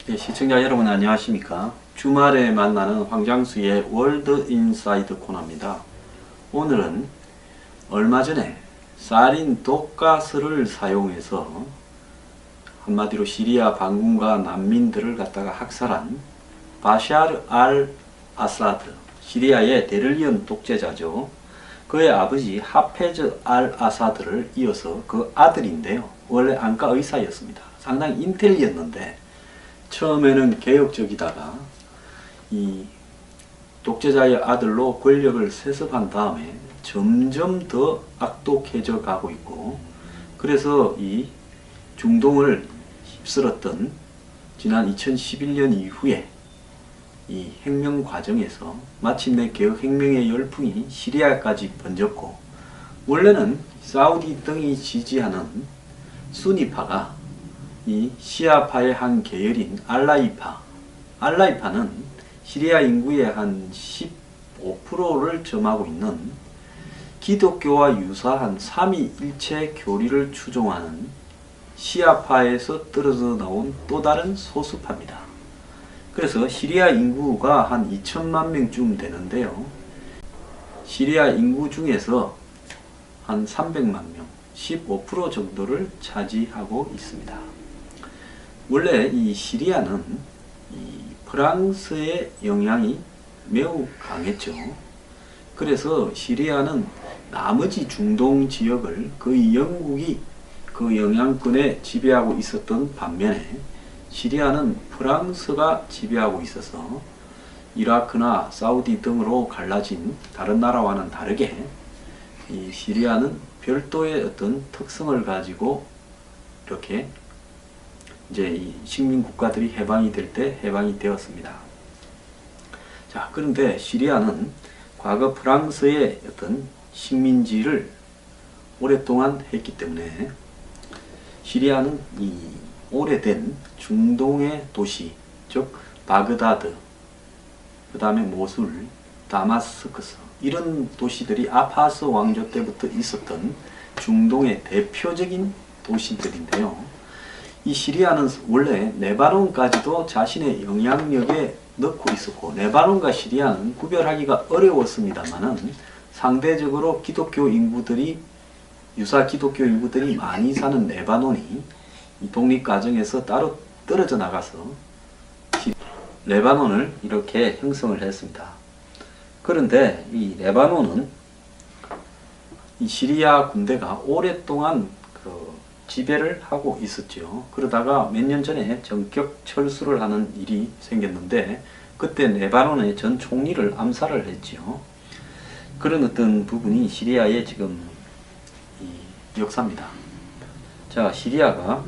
네, 시청자 여러분 안녕하십니까. 주말에 만나는 황장수의 월드 인사이드 코너입니다. 오늘은 얼마 전에 사린 독가스를 사용해서 한마디로 시리아 반군과 난민들을 갖다가 학살한 바샤르 알 아사드, 시리아의 대를 독재자죠. 그의 아버지 하페즈 알 아사드를 이어서 그 아들인데요. 원래 안과 의사였습니다. 상당히 인텔리였는데 처음에는 개혁적이다가 이 독재자의 아들로 권력을 세습한 다음에 점점 더 악독해져 가고 있고, 그래서 이 중동을 휩쓸었던 지난 2011년 이후에 이 혁명 과정에서 마침내 개혁혁명의 열풍이 시리아까지 번졌고, 원래는 사우디 등이 지지하는 수니파가 이 시아파의 한 계열인 알라이파는 시리아 인구의 한 15%를 점하고 있는 기독교와 유사한 삼위일체 교리를 추종하는 시아파에서 떨어져 나온 또 다른 소수파입니다. 그래서 시리아 인구가 한 2천만 명쯤 되는데요. 시리아 인구 중에서 한 300만 명, 15% 정도를 차지하고 있습니다. 원래 이 시리아는 이 프랑스의 영향이 매우 강했죠. 그래서 시리아는 나머지 중동 지역을 거의 영국이 그 영향권에 지배하고 있었던 반면에 시리아는 프랑스가 지배하고 있어서 이라크나 사우디 등으로 갈라진 다른 나라와는 다르게 이 시리아는 별도의 어떤 특성을 가지고 이렇게 이제 이 식민 국가들이 해방이 될 때 해방이 되었습니다. 자, 그런데 시리아는 과거 프랑스의 어떤 식민지를 오랫동안 했기 때문에 시리아는 이 오래된 중동의 도시, 즉 바그다드, 그 다음에 모술, 다마스커스, 이런 도시들이 아파스 왕조 때부터 있었던 중동의 대표적인 도시들인데요. 이 시리아는 원래 레바논까지도 자신의 영향력에 넣고 있었고, 레바논과 시리아는 구별하기가 어려웠습니다만은 상대적으로 기독교 인구들이, 유사 기독교 인구들이 많이 사는 레바논이 이 독립 과정에서 따로 떨어져 나가서 레바논을 이렇게 형성을 했습니다. 그런데 이 레바논은 이 시리아 군대가 오랫동안 지배를 하고 있었죠. 그러다가 몇 년 전에 전격 철수를 하는 일이 생겼는데, 그때 레바논의 전 총리를 암살을 했죠. 그런 어떤 부분이 시리아의 지금 이 역사입니다. 자, 시리아가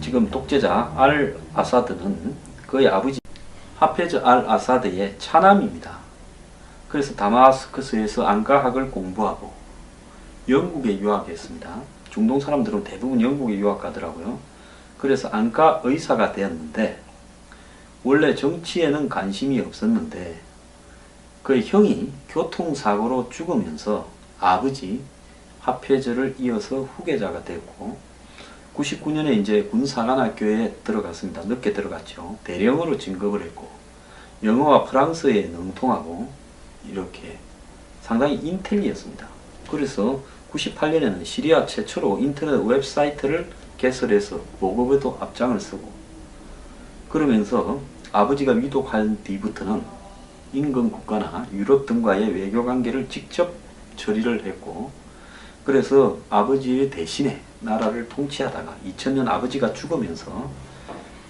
지금 독재자 알 아사드는 그의 아버지 하페즈 알 아사드의 차남입니다. 그래서 다마스커스에서 안과학을 공부하고 영국에 유학했습니다. 중동 사람들은 대부분 영국에 유학 가더라고요. 그래서 안과 의사가 되었는데, 원래 정치에는 관심이 없었는데 그의 형이 교통사고로 죽으면서 아버지 하페즈를 이어서 후계자가 됐고, 99년에 이제 군사관학교에 들어갔습니다. 늦게 들어갔죠. 대령으로 진급을 했고, 영어와 프랑스에 능통하고 이렇게 상당히 인텔리였습니다. 그래서 98년에는 시리아 최초로 인터넷 웹사이트를 개설해서 보급에도 앞장을 서고, 그러면서 아버지가 위독한 뒤부터는 인근 국가나 유럽 등과의 외교관계를 직접 처리를 했고, 그래서 아버지의 대신에 나라를 통치하다가 2000년 아버지가 죽으면서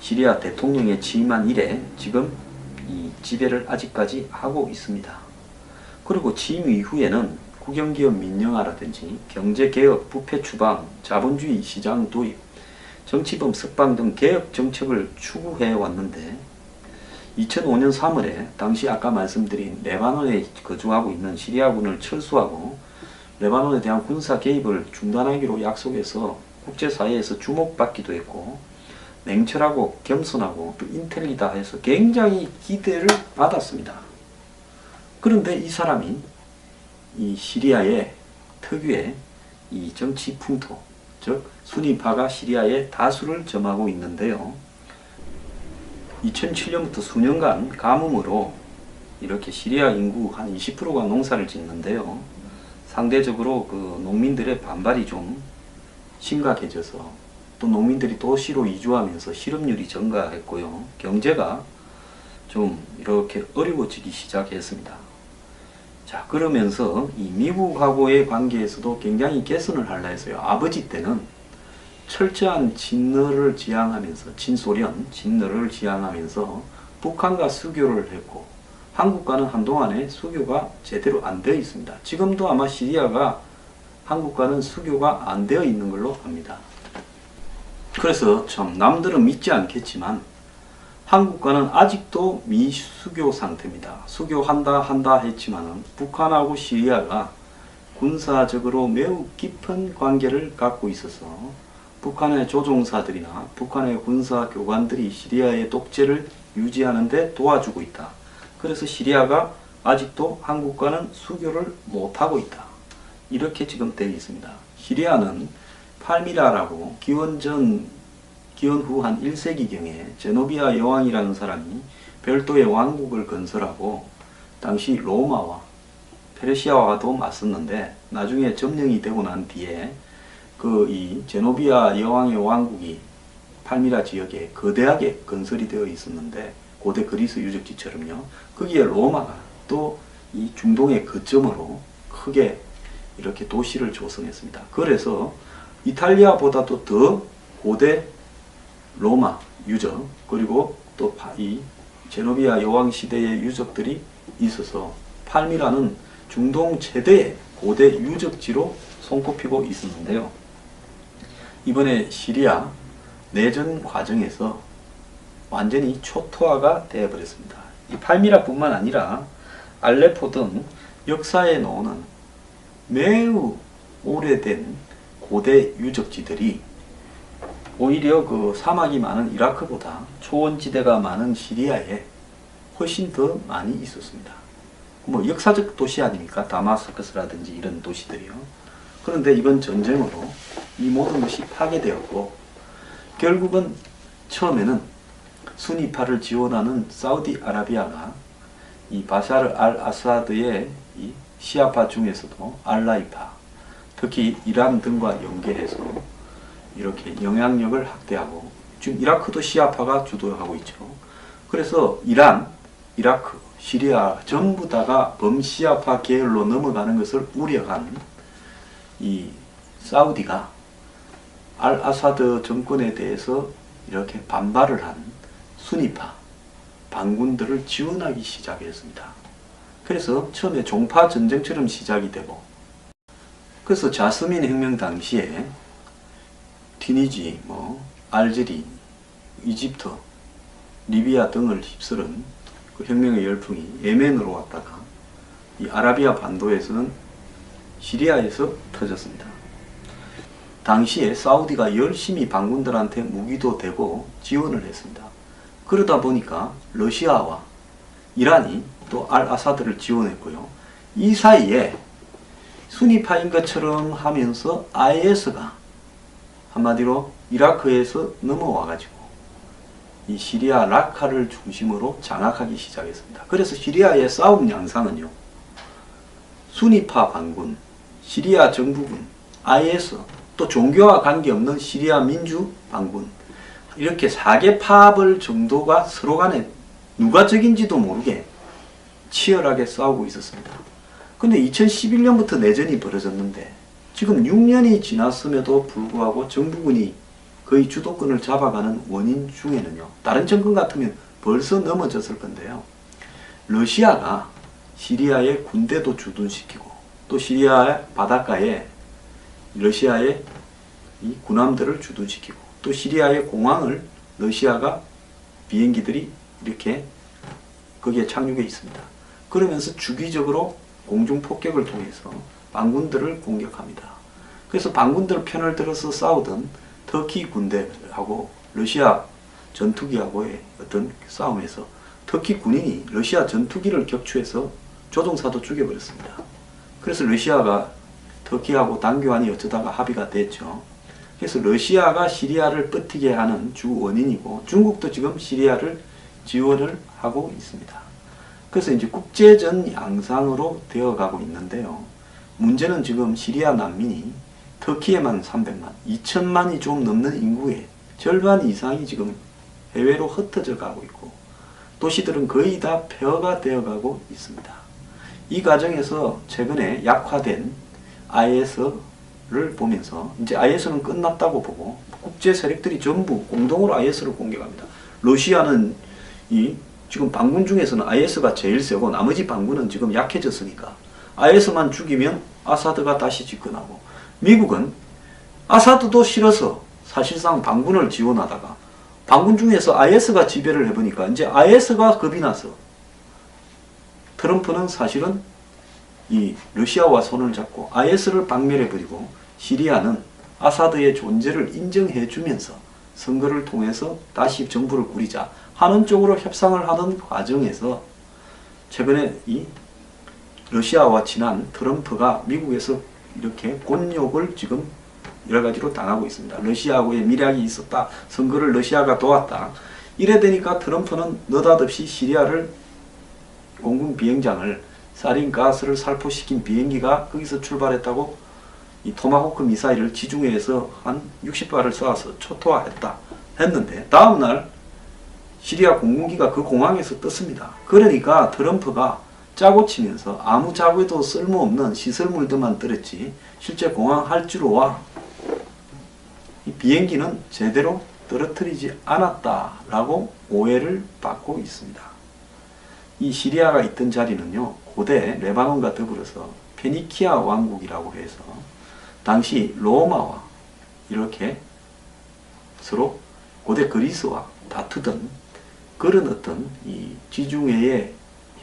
시리아 대통령에 취임한 이래 지금 이 지배를 아직까지 하고 있습니다. 그리고 취임 이후에는 국영기업 민영화라든지 경제개혁, 부패 추방, 자본주의 시장 도입, 정치범 석방 등 개혁 정책을 추구해 왔는데, 2005년 3월에 당시 아까 말씀드린 레바논에 거주하고 있는 시리아군을 철수하고 레바논에 대한 군사 개입을 중단하기로 약속해서 국제사회에서 주목받기도 했고, 냉철하고 겸손하고 또 인텔리다 해서 굉장히 기대를 받았습니다. 그런데 이 사람이 이 시리아의 특유의 이 정치 풍토, 즉 수니파가 시리아의 다수를 점하고 있는데요. 2007년부터 수년간 가뭄으로 이렇게 시리아 인구 한 20%가 농사를 짓는데요. 상대적으로 그 농민들의 반발이 좀 심각해져서 또 농민들이 도시로 이주하면서 실업률이 증가했고요. 경제가 좀 이렇게 어려워지기 시작했습니다. 자, 그러면서 이 미국하고의 관계에서도 굉장히 개선을 하려 했어요. 아버지 때는 철저한 친러를 지향하면서, 친소련, 친러를 지향하면서 북한과 수교를 했고, 한국과는 한동안에 수교가 제대로 안 되어 있습니다. 지금도 아마 시리아가 한국과는 수교가 안 되어 있는 걸로 압니다. 그래서 참 남들은 믿지 않겠지만 한국과는 아직도 미수교 상태입니다. 수교한다 했지만은 북한하고 시리아가 군사적으로 매우 깊은 관계를 갖고 있어서 북한의 조종사들이나 북한의 군사교관들이 시리아의 독재를 유지하는 데 도와주고 있다. 그래서 시리아가 아직도 한국과는 수교를 못하고 있다. 이렇게 지금 되어 있습니다. 시리아는 팔미라라고 기원 후 한 1세기경에 제노비아 여왕이라는 사람이 별도의 왕국을 건설하고 당시 로마와 페르시아와도 맞섰는데 나중에 점령이 되고 난 뒤에 이 제노비아 여왕의 왕국이 팔미라 지역에 거대하게 건설이 되어 있었는데 고대 그리스 유적지처럼요. 거기에 로마가 또 이 중동의 거점으로 크게 이렇게 도시를 조성했습니다. 그래서 이탈리아보다도 더 고대 로마 유적 그리고 또 이 제노비아 여왕 시대의 유적들이 있어서 팔미라는 중동 최대의 고대 유적지로 손꼽히고 있었는데요. 이번에 시리아 내전 과정에서 완전히 초토화가 되어버렸습니다. 이 팔미라뿐만 아니라 알레포 등 역사에 나오는 매우 오래된 고대 유적지들이 오히려 그 사막이 많은 이라크보다 초원지대가 많은 시리아에 훨씬 더 많이 있었습니다. 뭐 역사적 도시 아닙니까? 다마스커스라든지 이런 도시들이요. 그런데 이번 전쟁으로 이 모든 것이 파괴되었고 결국은 처음에는 수니파를 지원하는 사우디아라비아가 이 바샤르 알 아사드의 이 시아파 중에서도 알라이파, 특히 이란 등과 연계해서 이렇게 영향력을 확대하고 지금 이라크도 시아파가 주도하고 있죠. 그래서 이란, 이라크, 시리아 전부 다가 범시아파 계열로 넘어가는 것을 우려한 이 사우디가 알 아사드 정권에 대해서 이렇게 반발을 한 수니파 반군들을 지원하기 시작했습니다. 그래서 처음에 종파 전쟁처럼 시작이 되고 그래서 자스민 혁명 당시에 튀니지, 알제리, 이집트, 리비아 등을 휩쓸은 그 혁명의 열풍이 예멘으로 왔다가 이 아라비아 반도에서는 시리아에서 터졌습니다. 당시에 사우디가 열심히 반군들한테 무기도 대고 지원을 했습니다. 그러다 보니까 러시아와 이란이 또 알 아사드를 지원했고요. 이 사이에 수니파인 것처럼 하면서 IS가 한마디로 이라크에서 넘어와 가지고 이 시리아 라카를 중심으로 장악하기 시작했습니다. 그래서 시리아의 싸움 양상은요. 수니파 반군, 시리아 정부군, IS, 또 종교와 관계없는 시리아 민주 반군 이렇게 4개 파벌 정도가 서로 간에 누가 적인지도 모르게 치열하게 싸우고 있었습니다. 근데 2011년부터 내전이 벌어졌는데 지금 6년이 지났음에도 불구하고 정부군이 거의 주도권을 잡아가는 원인 중에는요. 다른 정권 같으면 벌써 넘어졌을 건데요. 러시아가 시리아의 군대도 주둔시키고 또 시리아 바닷가에 러시아의 이 군함들을 주둔시키고 또 시리아의 공항을 러시아가 비행기들이 이렇게 거기에 착륙해 있습니다. 그러면서 주기적으로 공중폭격을 통해서 반군들을 공격합니다. 그래서 반군들 편을 들어서 싸우던 터키 군대하고 러시아 전투기하고의 어떤 싸움에서 터키 군인이 러시아 전투기를 격추해서 조종사도 죽여버렸습니다. 그래서 러시아가 터키하고 단교환이 어쩌다가 합의가 됐죠. 그래서 러시아가 시리아를 버티게 하는 주 원인이고 중국도 지금 시리아를 지원을 하고 있습니다. 그래서 이제 국제전 양상으로 되어가고 있는데요. 문제는 지금 시리아 난민이 터키에만 300만, 2천만이 좀 넘는 인구의 절반 이상이 지금 해외로 흩어져 가고 있고, 도시들은 거의 다 폐허가 되어가고 있습니다. 이 과정에서 최근에 약화된 IS를 보면서 이제 IS는 끝났다고 보고 국제 세력들이 전부 공동으로 IS를 공격합니다. 러시아는 지금 반군 중에서는 IS가 제일 세고 나머지 반군은 지금 약해졌으니까 IS만 죽이면 아사드가 다시 집권하고, 미국은 아사드도 싫어서 사실상 반군을 지원하다가 반군 중에서 IS가 지배를 해보니까 이제 IS가 겁이 나서 트럼프는 사실은 이 러시아와 손을 잡고 IS를 박멸해버리고, 시리아는 아사드의 존재를 인정해주면서 선거를 통해서 다시 정부를 꾸리자 하는 쪽으로 협상을 하는 과정에서 최근에 이 러시아와 친한 트럼프가 미국에서 이렇게 곤욕을 지금 여러 가지로 당하고 있습니다. 러시아하고의 밀약이 있었다. 선거를 러시아가 도왔다. 이래 되니까 트럼프는 느닷없이 시리아를 공군 비행장을 사린 가스를 살포시킨 비행기가 거기서 출발했다고 이 토마호크 미사일을 지중해에서 한 60발을 쏘아서 초토화했다 했는데, 다음날 시리아 공군기가 그 공항에서 떴습니다. 그러니까 트럼프가 짜고 치면서 아무 짜고에도 쓸모없는 시설물들만 떨었지 실제 공항 할주로와 이 비행기는 제대로 떨어뜨리지 않았다라고 오해를 받고 있습니다. 이 시리아가 있던 자리는요, 고대 레바논과 더불어서 페니키아 왕국이라고 해서 당시 로마와 이렇게 서로 고대 그리스와 다투던 그런 어떤 이 지중해의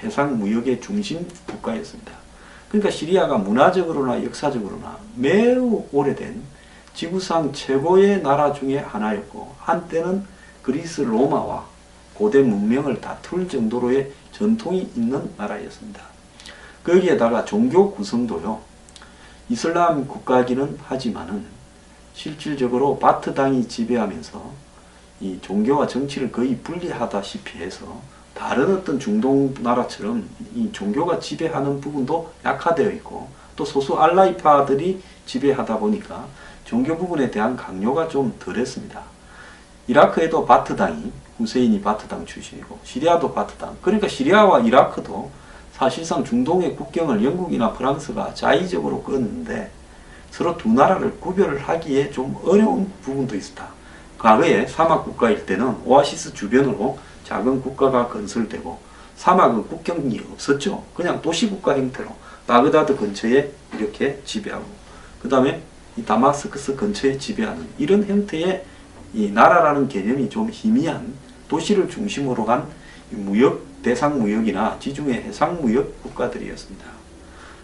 해상 무역의 중심 국가였습니다. 그러니까 시리아가 문화적으로나 역사적으로나 매우 오래된 지구상 최고의 나라 중에 하나였고, 한때는 그리스 로마와 고대 문명을 다툴 정도로의 전통이 있는 나라였습니다. 거기에다가 종교 구성도요, 이슬람 국가이기는 하지만은 실질적으로 바트당이 지배하면서 이 종교와 정치를 거의 분리하다시피 해서 다른 어떤 중동 나라처럼 이 종교가 지배하는 부분도 약화되어 있고, 또 소수 알라이파들이 지배하다 보니까 종교 부분에 대한 강요가 좀 덜했습니다. 이라크에도 바트당이, 후세인이 바트당 출신이고 시리아도 바트당, 그러니까 시리아와 이라크도 사실상 중동의 국경을 영국이나 프랑스가 자의적으로 끊는데 서로 두 나라를 구별을 하기에 좀 어려운 부분도 있었다. 과거에 사막 국가일 때는 오아시스 주변으로 작은 국가가 건설되고 사막은 국경이 없었죠. 그냥 도시국가 형태로 바그다드 근처에 이렇게 지배하고, 그 다음에 이 다마스커스 근처에 지배하는 이런 형태의 이 나라라는 개념이 좀 희미한 도시를 중심으로 한 무역, 대상 무역이나 지중해 해상 무역 국가들이었습니다.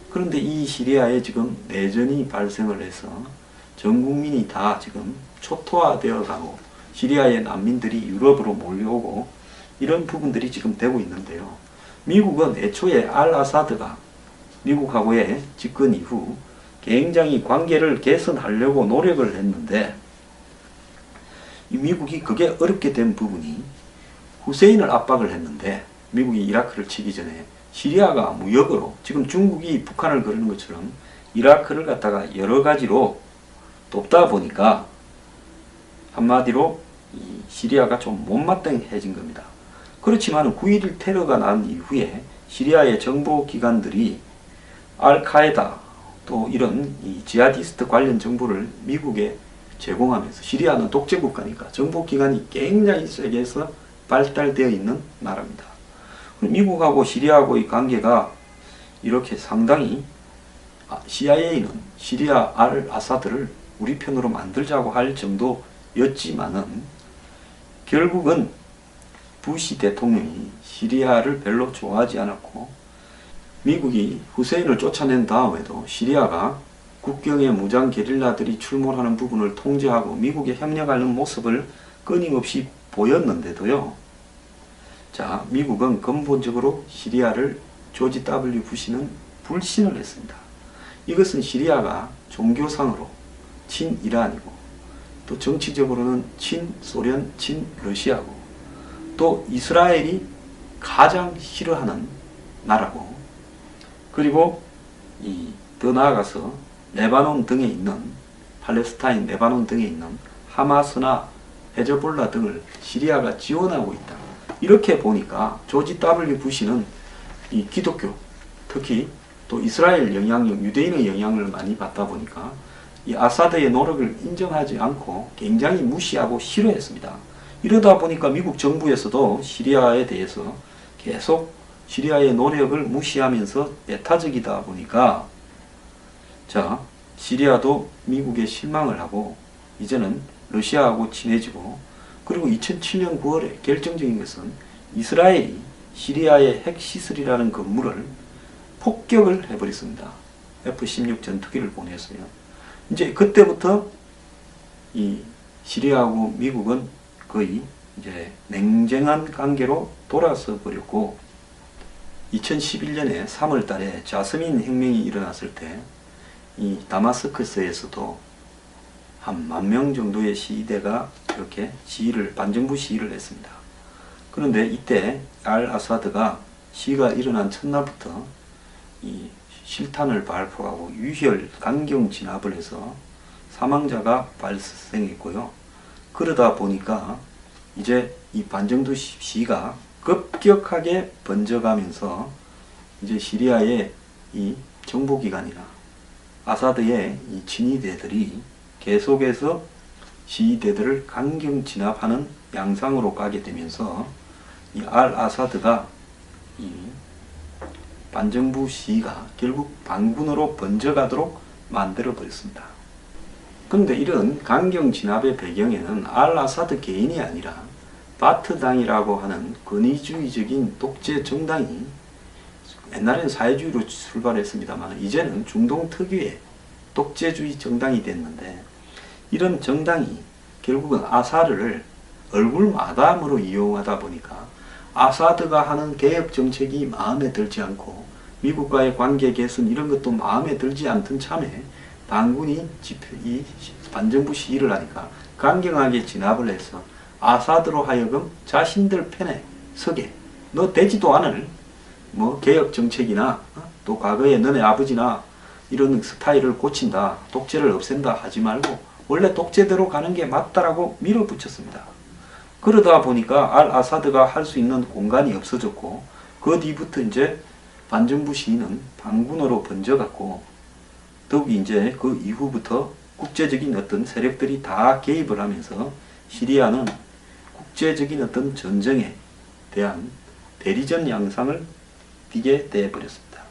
그런데 이 시리아에 지금 내전이 발생을 해서 전 국민이 다 지금 초토화되어 가고 시리아의 난민들이 유럽으로 몰려오고 이런 부분들이 지금 되고 있는데요. 미국은 애초에 알 아사드가 미국하고의 집권 이후 굉장히 관계를 개선하려고 노력을 했는데, 이 미국이 그게 어렵게 된 부분이 후세인을 압박을 했는데, 미국이 이라크를 치기 전에 시리아가 무역으로 지금 중국이 북한을 그러는 것처럼 이라크를 갖다가 여러 가지로 돕다 보니까 한마디로 이 시리아가 좀 못마땅해진 겁니다. 그렇지만 9.11 테러가 난 이후에 시리아의 정보기관들이 알카에다 또 이런 이 지하디스트 관련 정보를 미국에 제공하면서, 시리아는 독재국가니까 정보기관이 굉장히 세게 해서 발달되어 있는 나라입니다. 미국하고 시리아하고의 관계가 이렇게 상당히 CIA는 시리아 알 아사드를 우리 편으로 만들자고 할 정도였지만은 결국은 부시 대통령이 시리아를 별로 좋아하지 않았고, 미국이 후세인을 쫓아낸 다음에도 시리아가 국경에 무장 게릴라들이 출몰하는 부분을 통제하고 미국에 협력하는 모습을 끊임없이 보였는데도요. 자, 미국은 근본적으로 시리아를 조지 W 부시는 불신을 했습니다. 이것은 시리아가 종교상으로 친이란이고 또 정치적으로는 친소련, 친러시아고 또 이스라엘이 가장 싫어하는 나라고, 그리고 더 나아가서 레바논 등에 있는, 팔레스타인 레바논 등에 있는 하마스나 헤즈볼라 등을 시리아가 지원하고 있다. 이렇게 보니까 조지 W 부시는 이 기독교, 특히 또 이스라엘 영향력, 유대인의 영향을 많이 받다 보니까 이 아사드의 노력을 인정하지 않고 굉장히 무시하고 싫어했습니다. 이러다 보니까 미국 정부에서도 시리아에 대해서 계속 시리아의 노력을 무시하면서 배타적이다 보니까, 자, 시리아도 미국에 실망을 하고 이제는 러시아하고 친해지고, 그리고 2007년 9월에 결정적인 것은 이스라엘이 시리아의 핵시설이라는 건물을 폭격을 해버렸습니다. F-16 전투기를 보냈어요. 이제 그때부터 이 시리아하고 미국은 거의 이제 냉정한 관계로 돌아서 버렸고, 2011년에 3월 달에 자스민 혁명이 일어났을 때 이 다마스커스에서도 한 10,000명 정도의 시위대가 이렇게 반정부 시위를 했습니다. 그런데 이때 알 아사드가 시위가 일어난 첫날부터 이 실탄을 발포하고 유혈 강경 진압을 해서 사망자가 발생했고요. 그러다 보니까 이제 이 반정부 시위가 급격하게 번져가면서 이제 시리아의 이 정보기관이나 아사드의 이 친위대들이 계속해서 시위대들을 강경 진압하는 양상으로 가게 되면서 이 알 아사드가 이 반정부 시위가 결국 반군으로 번져가도록 만들어 버렸습니다. 그런데 이런 강경 진압의 배경에는 알 아사드 개인이 아니라 바트당이라고 하는 권위주의적인 독재 정당이, 옛날에는 사회주의로 출발했습니다만 이제는 중동 특유의 독재주의 정당이 됐는데, 이런 정당이 결국은 아사드를 얼굴 마담으로 이용하다 보니까 아사드가 하는 개혁 정책이 마음에 들지 않고 미국과의 관계 개선 이런 것도 마음에 들지 않던 참에 반군이 이 반정부 시위를 하니까 강경하게 진압을 해서 아사드로 하여금 자신들 편에 서게, 너 되지도 않을 뭐 개혁 정책이나 또 과거에 너네 아버지나 이런 스타일을 고친다, 독재를 없앤다 하지 말고 원래 독재대로 가는 게 맞다라고 밀어붙였습니다. 그러다 보니까 알 아사드가 할 수 있는 공간이 없어졌고, 그 뒤부터 이제 반정부 시위는 반군으로 번져갔고, 더욱이 이제 그 이후부터 국제적인 어떤 세력들이 다 개입을 하면서 시리아는 국제적인 어떤 전쟁에 대한 대리전 양상을 띠게 되어버렸습니다.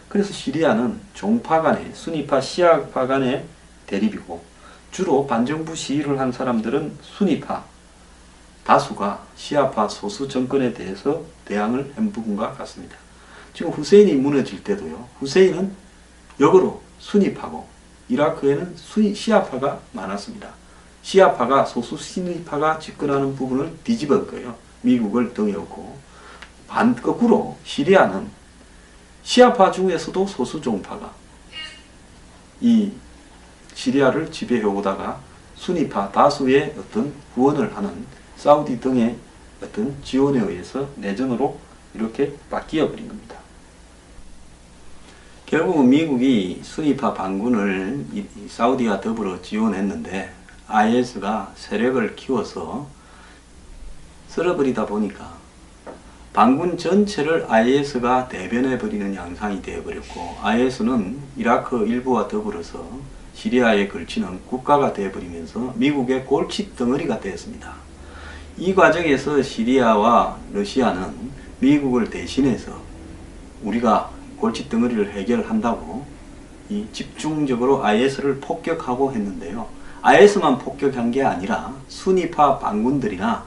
그래서 시리아는 종파 간의, 수니파 시아파 간의 대립이고, 주로 반정부 시위를 한 사람들은 수니파 다수가 시아파 소수 정권에 대해서 대항을 한 부분과 같습니다. 지금 후세인이 무너질 때도요, 후세인은 역으로 수니파고 이라크에는 시아파가 많았습니다. 시아파가 소수 수니파가 집권하는 부분을 뒤집은 거예요. 미국을 등에 업고. 거꾸로 시리아는 시아파 중에서도 소수 종파가 이 시리아를 지배해 오다가 수니파 다수의 어떤 후원을 하는 사우디 등의 어떤 지원에 의해서 내전으로 이렇게 바뀌어 버린 겁니다. 결국은 미국이 수니파 반군을 사우디와 더불어 지원했는데 IS가 세력을 키워서 쓸어버리다 보니까 반군 전체를 IS가 대변해버리는 양상이 되어버렸고, IS는 이라크 일부와 더불어서 시리아에 걸치는 국가가 되어버리면서 미국의 골칫덩어리가 되었습니다. 이 과정에서 시리아와 러시아는 미국을 대신해서 우리가 골칫덩어리를 해결한다고 이 집중적으로 IS를 폭격하고 했는데요. IS만 폭격한 게 아니라 수니파 반군들이나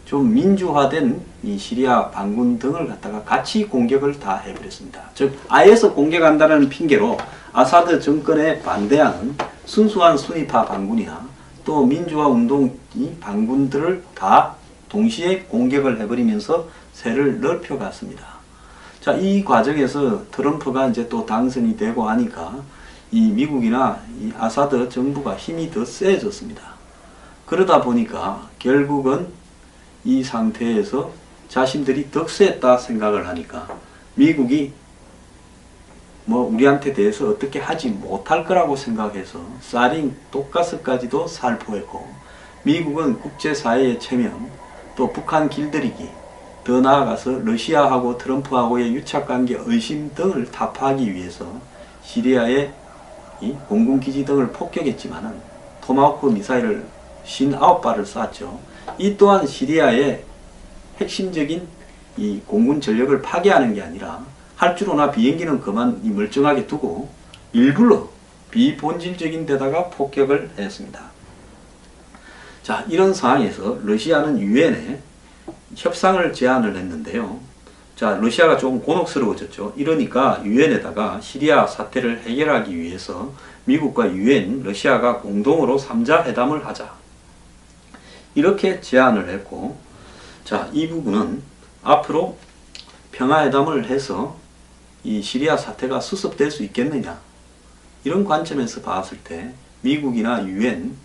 좀 민주화된 이 시리아 반군 등을 갖다가 같이 공격을 다 해버렸습니다. 즉 IS 공격한다는 핑계로 아사드 정권에 반대하는 순수한 수니파 반군이나 또 민주화 운동 이 반군들을 다 동시에 공격을 해버리면서 세를 넓혀갔습니다. 자, 이 과정에서 트럼프가 이제 또 당선이 되고 하니까 이 미국이나 이 아사드 정부가 힘이 더 세졌습니다. 그러다 보니까 결국은 이 상태에서 자신들이 득세했다 생각을 하니까 미국이 뭐 우리한테 대해서 어떻게 하지 못할 거라고 생각해서 사린, 독가스까지도 살포했고, 미국은 국제사회의 체면, 또 북한 길들이기, 더 나아가서 러시아하고 트럼프하고의 유착관계 의심 등을 타파하기 위해서 시리아의 이 공군기지 등을 폭격했지만은 토마호크 미사일을 59발을 쐈죠. 이 또한 시리아의 핵심적인 이 공군 전력을 파괴하는 게 아니라 활주로나 비행기는 그만 멀쩡하게 두고 일부러 비본질적인 데다가 폭격을 했습니다. 자, 이런 상황에서 러시아는 유엔에 협상을 제안을 했는데요. 자, 러시아가 조금 곤혹스러워졌죠. 이러니까 유엔에다가 시리아 사태를 해결하기 위해서 미국과 유엔, 러시아가 공동으로 3자 회담을 하자. 이렇게 제안을 했고, 자, 이 부분은 앞으로 평화회담을 해서 이 시리아 사태가 수습될 수 있겠느냐, 이런 관점에서 봤을 때 미국이나 유엔,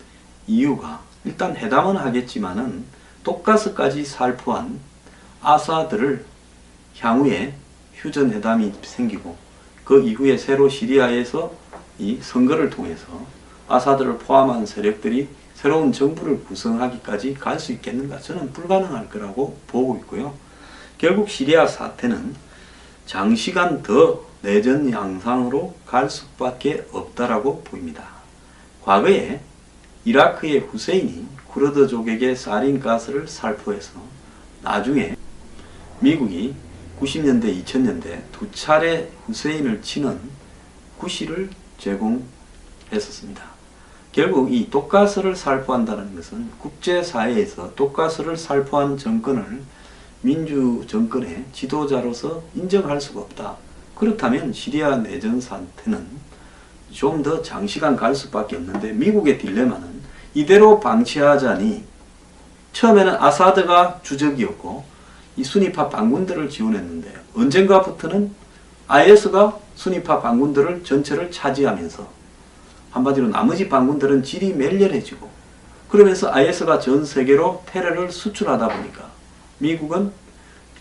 EU가 일단 회담은 하겠지만은 독가스까지 살포한 아사드를 향후에 휴전회담이 생기고 그 이후에 새로 시리아에서 이 선거를 통해서 아사드를 포함한 세력들이 새로운 정부를 구성하기까지 갈 수 있겠는가? 저는 불가능할 거라고 보고 있고요. 결국 시리아 사태는 장시간 더 내전 양상으로 갈 수밖에 없다라고 보입니다. 과거에 이라크의 후세인이 쿠르드족에게 사린가스를 살포해서 나중에 미국이 90년대, 2000년대 두 차례 후세인을 치는 구실을 제공했었습니다. 결국 이 독가스를 살포한다는 것은 국제사회에서 독가스를 살포한 정권을 민주 정권의 지도자로서 인정할 수가 없다. 그렇다면 시리아 내전 사태는 좀 더 장시간 갈 수밖에 없는데, 미국의 딜레마는 이대로 방치하자니 처음에는 아사드가 주적이었고 이 순위파 반군들을 지원했는데 언젠가부터는 IS가 순위파 반군들을 전체를 차지하면서 한마디로 나머지 반군들은 질이 멸렬해지고, 그러면서 IS가 전 세계로 테러를 수출하다 보니까 미국은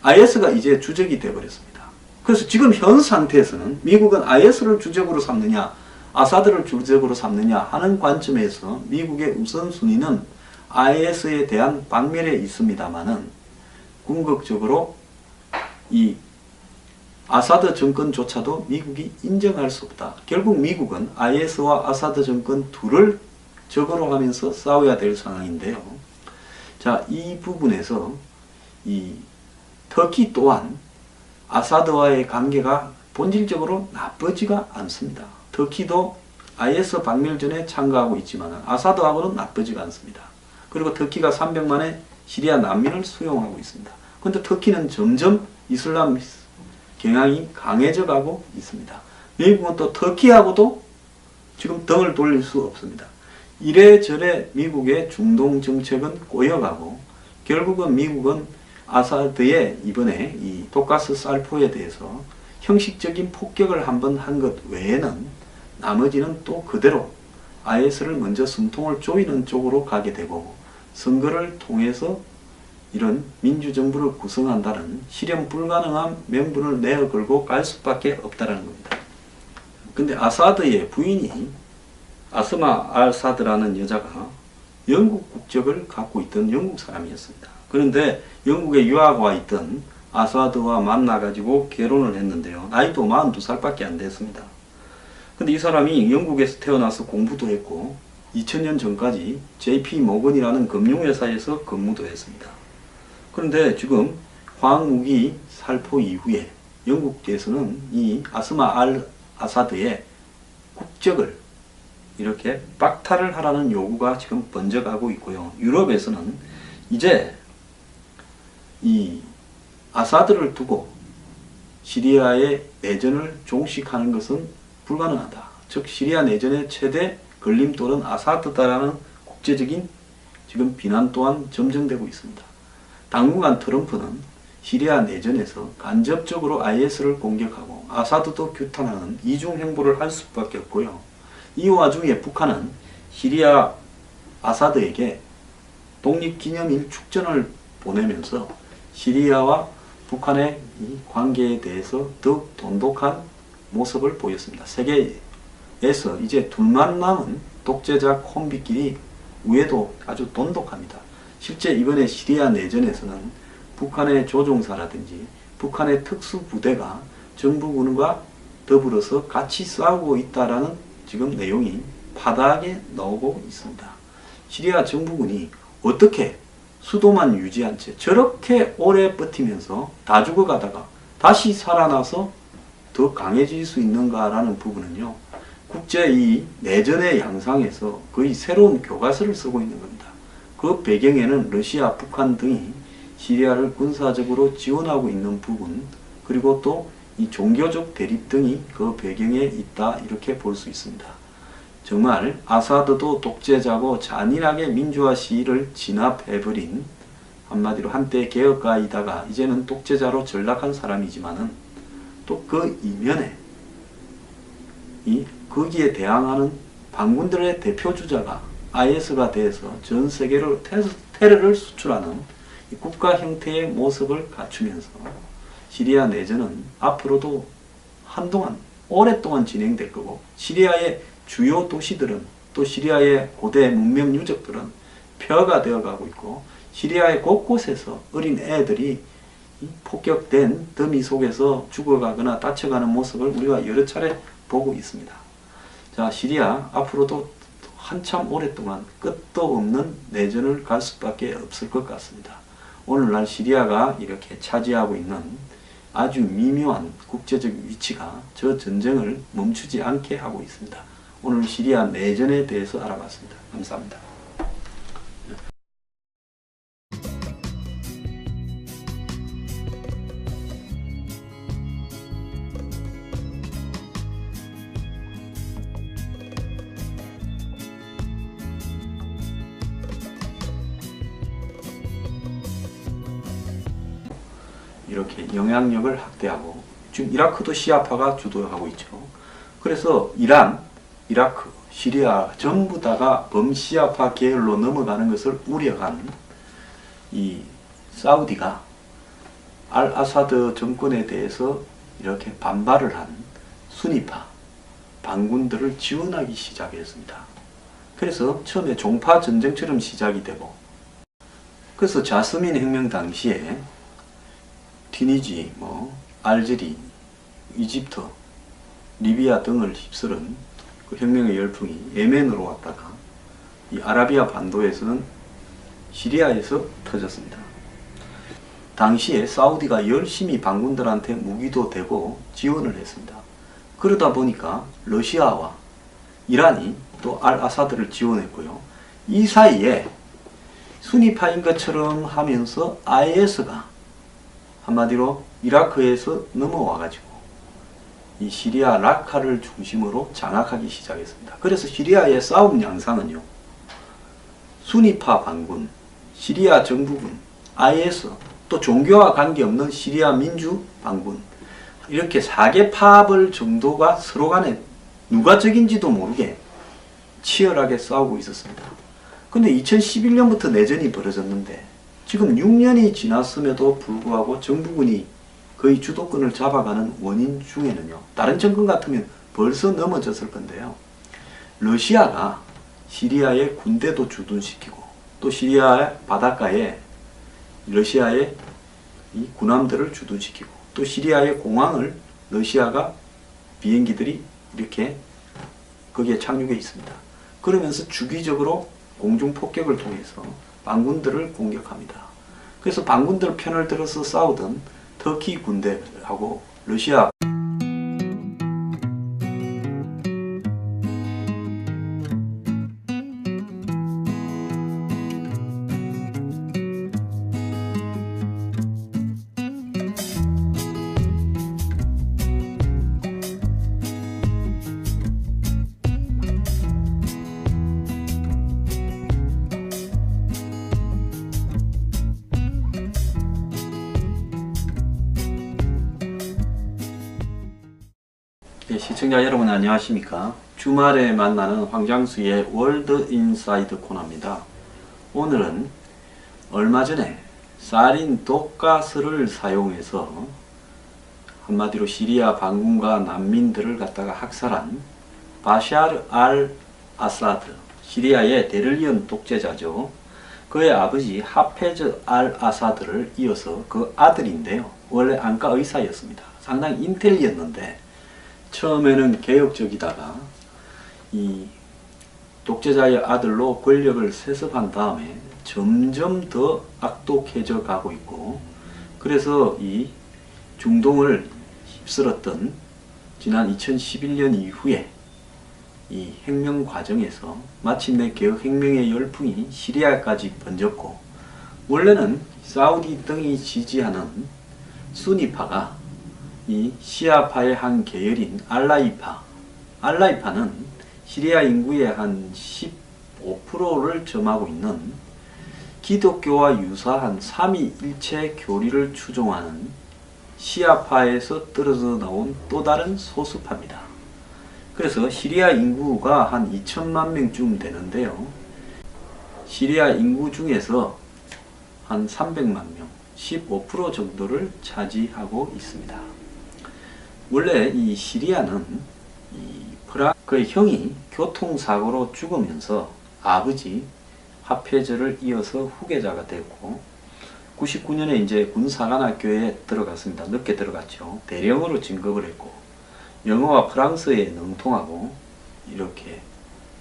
IS가 이제 주적이 되어버렸습니다. 그래서 지금 현 상태에서는 미국은 IS를 주적으로 삼느냐 아사드를 주적으로 삼느냐 하는 관점에서 미국의 우선순위는 IS에 대한 박멸에 있습니다만은, 궁극적으로 이 아사드 정권조차도 미국이 인정할 수 없다. 결국 미국은 IS와 아사드 정권 둘을 적으로 하면서 싸워야 될 상황인데요. 자, 이 부분에서 이 터키 또한 아사드와의 관계가 본질적으로 나쁘지가 않습니다. 터키도 IS 박멸전에 참가하고 있지만 아사드하고는 나쁘지가 않습니다. 그리고 터키가 300만의 시리아 난민을 수용하고 있습니다. 그런데 터키는 점점 이슬람 경향이 강해져 가고 있습니다. 미국은 또 터키하고도 지금 등을 돌릴 수 없습니다. 이래저래 미국의 중동 정책은 꼬여가고, 결국은 미국은 아사드의 이번에 이 독가스 살포에 대해서 형식적인 폭격을 한번 한 것 외에는 나머지는 또 그대로 IS를 먼저 숨통을 조이는 쪽으로 가게 되고, 선거를 통해서 이런 민주정부를 구성한다는 실현 불가능한 명분을 내어걸고 갈 수밖에 없다는 겁니다. 근데 아사드의 부인이 아스마 알사드라는 여자가 영국 국적을 갖고 있던 영국 사람이었습니다. 그런데 영국에 유학 와 있던 아사드와 만나가지고 결혼을 했는데요. 나이도 42살밖에 안 됐습니다. 근데 이 사람이 영국에서 태어나서 공부도 했고 2000년 전까지 JP 모건이라는 금융회사에서 근무도 했습니다. 그런데 지금 화학무기 살포 이후에 영국에서는 이 아스마 알 아사드의 국적을 이렇게 박탈을 하라는 요구가 지금 번져가고 있고요. 유럽에서는 이제 이 아사드를 두고 시리아의 내전을 종식하는 것은 불가능하다. 즉 시리아 내전의 최대 걸림돌은 아사드다라는 국제적인 지금 비난 또한 점증되고 있습니다. 당분간 트럼프는 시리아 내전에서 간접적으로 IS를 공격하고 아사드도 규탄하는 이중 행보를 할 수밖에 없고요. 이 와중에 북한은 시리아 아사드에게 독립기념일 축전을 보내면서 시리아와 북한의 이 관계에 대해서 더욱 돈독한 모습을 보였습니다. 세계에서 이제 둘만 남은 독재자 콤비끼리 우애도 아주 돈독합니다. 실제 이번에 시리아 내전에서는 북한의 조종사라든지 북한의 특수부대가 정부군과 더불어서 같이 싸우고 있다라는 지금 내용이 파다하게 나오고 있습니다. 시리아 정부군이 어떻게 수도만 유지한 채 저렇게 오래 버티면서 다 죽어가다가 다시 살아나서 더 강해질 수 있는가라는 부분은요, 국제 이 내전의 양상에서 거의 새로운 교과서를 쓰고 있는 겁니다. 그 배경에는 러시아, 북한 등이 시리아를 군사적으로 지원하고 있는 부분, 그리고 또 이 종교적 대립 등이 그 배경에 있다, 이렇게 볼 수 있습니다. 정말 아사드도 독재자고 잔인하게 민주화 시위를 진압해버린, 한마디로 한때 개혁가이다가 이제는 독재자로 전락한 사람이지만은 또 그 이면에 거기에 대항하는 반군들의 대표주자가 IS가 돼서 전 세계로 테러를 수출하는 국가 형태의 모습을 갖추면서 시리아 내전은 앞으로도 한동안 오랫동안 진행될 거고, 시리아의 주요 도시들은, 또 시리아의 고대 문명 유적들은 폐허가 되어 가고 있고, 시리아의 곳곳에서 어린 애들이 폭격된 더미 속에서 죽어가거나 다쳐가는 모습을 우리가 여러 차례 보고 있습니다. 자, 시리아 앞으로도 한참 오랫동안 끝도 없는 내전을 갈 수밖에 없을 것 같습니다. 오늘날 시리아가 이렇게 차지하고 있는 아주 미묘한 국제적 위치가 저 전쟁을 멈추지 않게 하고 있습니다. 오늘 시리아 내전에 대해서 알아봤습니다. 감사합니다. 이렇게 영향력을 확대하고, 지금 이라크도 시아파가 주도하고 있죠. 그래서 이란, 이라크, 시리아 전부 다가 범시아파 계열로 넘어가는 것을 우려한 이 사우디가 알 아사드 정권에 대해서 이렇게 반발을 한 수니파 반군들을 지원하기 시작했습니다. 그래서 처음에 종파 전쟁처럼 시작이 되고, 그래서 자스민 혁명 당시에 튀니지, 알제리, 이집트, 리비아 등을 휩쓸은 그 혁명의 열풍이 예멘으로 왔다가 이 아라비아 반도에서는 시리아에서 터졌습니다. 당시에 사우디가 열심히 반군들한테 무기도 대고 지원을 했습니다. 그러다 보니까 러시아와 이란이 또 알 아사드를 지원했고요. 이 사이에 수니파인 것처럼 하면서 IS가 한마디로 이라크에서 넘어와가지고 이 시리아 라카를 중심으로 장악하기 시작했습니다. 그래서 시리아의 싸움 양상은요, 수니파 반군, 시리아 정부군, IS, 또 종교와 관계없는 시리아 민주 반군, 이렇게 4개 파벌 정도가 서로 간에 누가 적인지도 모르게 치열하게 싸우고 있었습니다. 근데 2011년부터 내전이 벌어졌는데 지금 6년이 지났음에도 불구하고 정부군이 거의 주도권을 잡아가는 원인 중에는요, 다른 정권 같으면 벌써 넘어졌을 건데요, 러시아가 시리아의 군대도 주둔시키고 또 시리아 바닷가에 러시아의 이 군함들을 주둔시키고 또 시리아의 공항을 러시아가 비행기들이 이렇게 거기에 착륙해 있습니다. 그러면서 주기적으로 공중폭격을 통해서 반군들을 공격합니다. 그래서 반군들 편을 들어서 싸우던 터키 군대하고 러시아 시청자 여러분 안녕하십니까. 주말에 만나는 황장수의 월드 인사이드 코너입니다. 오늘은 얼마 전에 사린 독가스를 사용해서 한마디로 시리아 반군과 난민들을 갖다가 학살한 바샤르 알 아사드, 시리아의 대를 이은 독재자죠. 그의 아버지 하페즈 알 아사드를 이어서 그 아들인데요. 원래 안과 의사였습니다. 상당히 인텔리였는데 처음에는 개혁적이다가 이 독재자의 아들로 권력을 세습한 다음에 점점 더 악독해져 가고 있고, 그래서 이 중동을 휩쓸었던 지난 2011년 이후에 이 혁명 과정에서 마침내 개혁혁명의 열풍이 시리아까지 번졌고, 원래는 사우디 등이 지지하는 수니파가 이 시아파의 한 계열인 알라이파는 시리아 인구의 한 15%를 점하고 있는 기독교와 유사한 삼위일체 교리를 추종하는 시아파에서 떨어져 나온 또 다른 소수파입니다. 그래서 시리아 인구가 한 2천만 명쯤 되는데요. 시리아 인구 중에서 한 300만 명, 15% 정도를 차지하고 있습니다. 원래 이 시리아는 그의 형이 교통사고로 죽으면서 아버지 하페즈를 이어서 후계자가 됐고, 99년에 이제 군사관학교에 들어갔습니다. 늦게 들어갔죠. 대령으로 진급을 했고, 영어와 프랑스에 능통하고 이렇게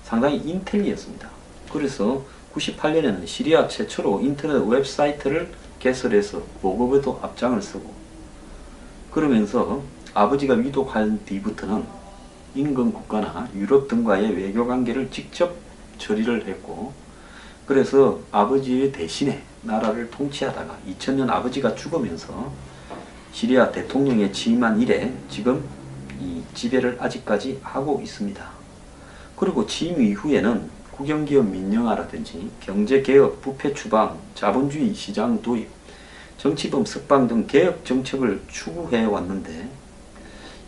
상당히 인텔리였습니다. 그래서 98년에는 시리아 최초로 인터넷 웹사이트를 개설해서 보급에도 앞장을 서고, 그러면서 아버지가 위독한 뒤부터는 인근 국가나 유럽 등과의 외교관계를 직접 처리를 했고, 그래서 아버지의 대신에 나라를 통치하다가 2000년 아버지가 죽으면서 시리아 대통령에 취임한 이래 지금 이 지배를 아직까지 하고 있습니다. 그리고 취임 이후에는 국영기업 민영화라든지 경제개혁, 부패 추방, 자본주의 시장 도입, 정치범 석방 등 개혁 정책을 추구해 왔는데,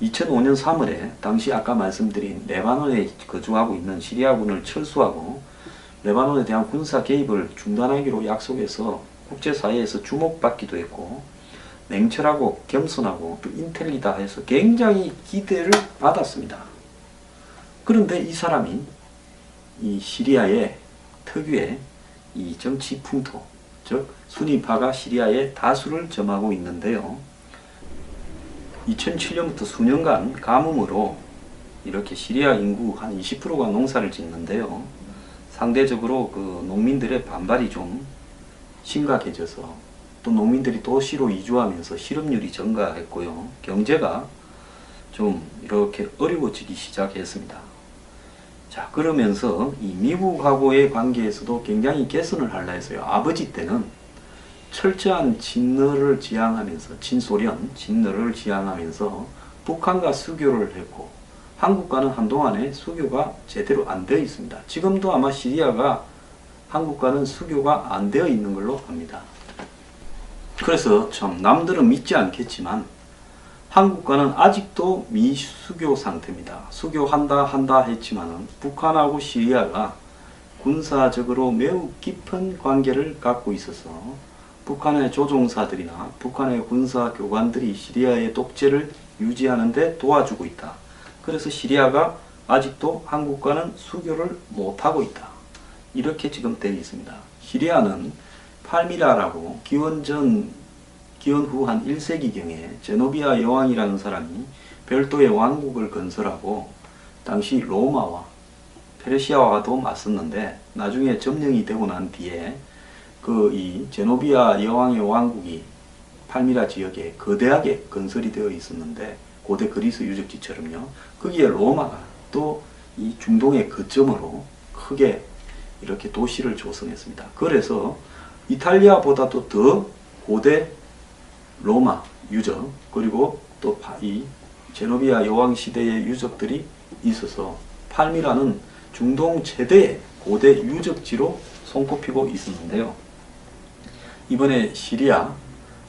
2005년 3월에 당시 아까 말씀드린 레바논에 거주하고 있는 시리아군을 철수하고 레바논에 대한 군사 개입을 중단하기로 약속해서 국제사회에서 주목받기도 했고, 냉철하고 겸손하고 또 인텔리다 해서 굉장히 기대를 받았습니다. 그런데 이 사람이 이 시리아의 특유의 이 정치 풍토, 즉 수니파가 시리아의 다수를 점하고 있는데요. 2007년부터 수년간 가뭄으로 이렇게 시리아 인구 한 20%가 농사를 짓는데요. 상대적으로 그 농민들의 반발이 좀 심각해져서 또 농민들이 도시로 이주하면서 실업률이 증가했고요. 경제가 좀 이렇게 어려워지기 시작했습니다. 자, 그러면서 이 미국하고의 관계에서도 굉장히 개선을 하려 했어요. 아버지 때는 철저한 친러를 지향하면서, 친소련, 친러를 지향하면서 북한과 수교를 했고, 한국과는 한동안에 수교가 제대로 안 되어 있습니다. 지금도 아마 시리아가 한국과는 수교가 안 되어 있는 걸로 압니다. 그래서 참 남들은 믿지 않겠지만 한국과는 아직도 미수교 상태입니다. 수교한다 했지만은 북한하고 시리아가 군사적으로 매우 깊은 관계를 갖고 있어서 북한의 조종사들이나 북한의 군사교관들이 시리아의 독재를 유지하는 데 도와주고 있다. 그래서 시리아가 아직도 한국과는 수교를 못하고 있다. 이렇게 지금 되어 있습니다. 시리아는 팔미라라고 기원 후 한 1세기경에 제노비아 여왕이라는 사람이 별도의 왕국을 건설하고 당시 로마와 페르시아와도 맞섰는데, 나중에 점령이 되고 난 뒤에 이 제노비아 여왕의 왕국이 팔미라 지역에 거대하게 건설이 되어 있었는데, 고대 그리스 유적지처럼요. 거기에 로마가 또 이 중동의 거점으로 크게 이렇게 도시를 조성했습니다. 그래서 이탈리아보다도 더 고대 로마 유적, 그리고 또 이 제노비아 여왕 시대의 유적들이 있어서 팔미라는 중동 최대의 고대 유적지로 손꼽히고 있었는데요. 이번에 시리아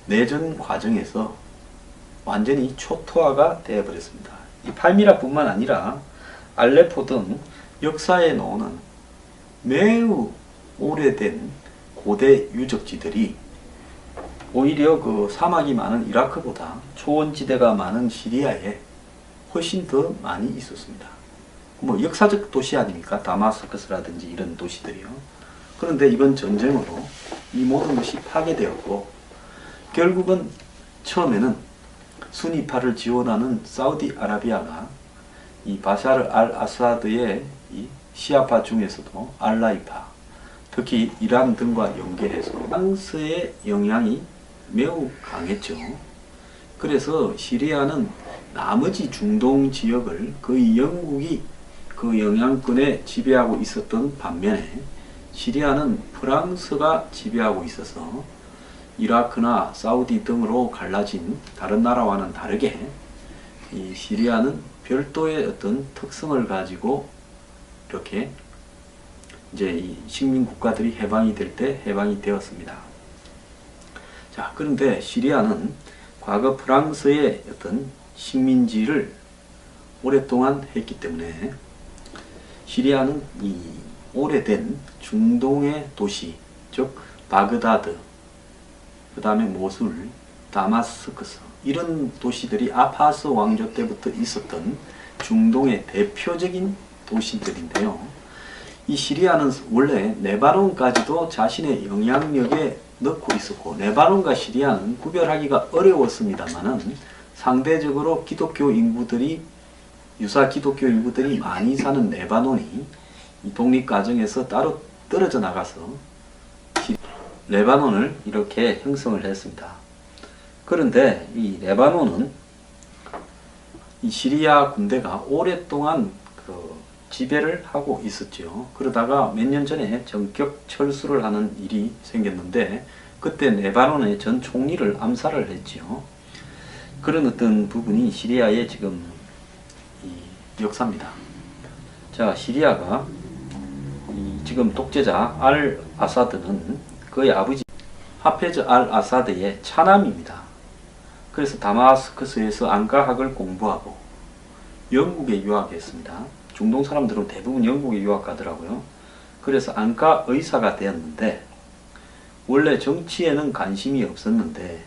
내전 과정에서 완전히 초토화가 되어버렸습니다. 이 팔미라뿐만 아니라 알레포 등 역사에 나오는 매우 오래된 고대 유적지들이 오히려 그 사막이 많은 이라크보다 초원지대가 많은 시리아에 훨씬 더 많이 있었습니다. 뭐 역사적 도시 아닙니까? 다마스커스라든지 이런 도시들이요. 그런데 이번 전쟁으로 이 모든 것이 파괴되었고, 결국은 처음에는 수니파를 지원하는 사우디아라비아가 이 바샤르 알 아사드의 이 시아파 중에서도 알라이파, 특히 이란 등과 연계해서 프랑스의 영향이 매우 강했죠. 그래서 시리아는 나머지 중동 지역을 거의 영국이 그 영향권에 지배하고 있었던 반면에, 시리아는 프랑스가 지배하고 있어서 이라크나 사우디 등으로 갈라진 다른 나라와는 다르게 이 시리아는 별도의 어떤 특성을 가지고 이렇게 이제 이 식민 국가들이 해방이 될 때 해방이 되었습니다. 자, 그런데 시리아는 과거 프랑스의 어떤 식민지를 오랫동안 했기 때문에 시리아는 이 오래된 중동의 도시, 즉 바그다드, 그 다음에 모술, 다마스커스, 이런 도시들이 아파스 왕조 때부터 있었던 중동의 대표적인 도시들인데요. 이 시리아는 원래 레바논까지도 자신의 영향력에 넣고 있었고, 레바논과 시리아는 구별하기가 어려웠습니다만은 상대적으로 기독교 인구들이, 유사 기독교 인구들이 많이 사는 레바논이 이 독립 과정에서 따로 떨어져 나가서 레바논을 이렇게 형성을 했습니다. 그런데 이 레바논은 이 시리아 군대가 오랫동안 그 지배를 하고 있었죠. 그러다가 몇 년 전에 전격 철수를 하는 일이 생겼는데, 그때 레바논의 전 총리를 암살을 했죠. 그런 어떤 부분이 시리아의 지금 이 역사입니다. 자, 시리아가 지금 독재자 알 아사드는 그의 아버지 하페즈 알 아사드의 차남입니다. 그래서 다마스커스에서 안과학을 공부하고 영국에 유학했습니다. 중동 사람들은 대부분 영국에 유학 가더라고요. 그래서 안과 의사가 되었는데, 원래 정치에는 관심이 없었는데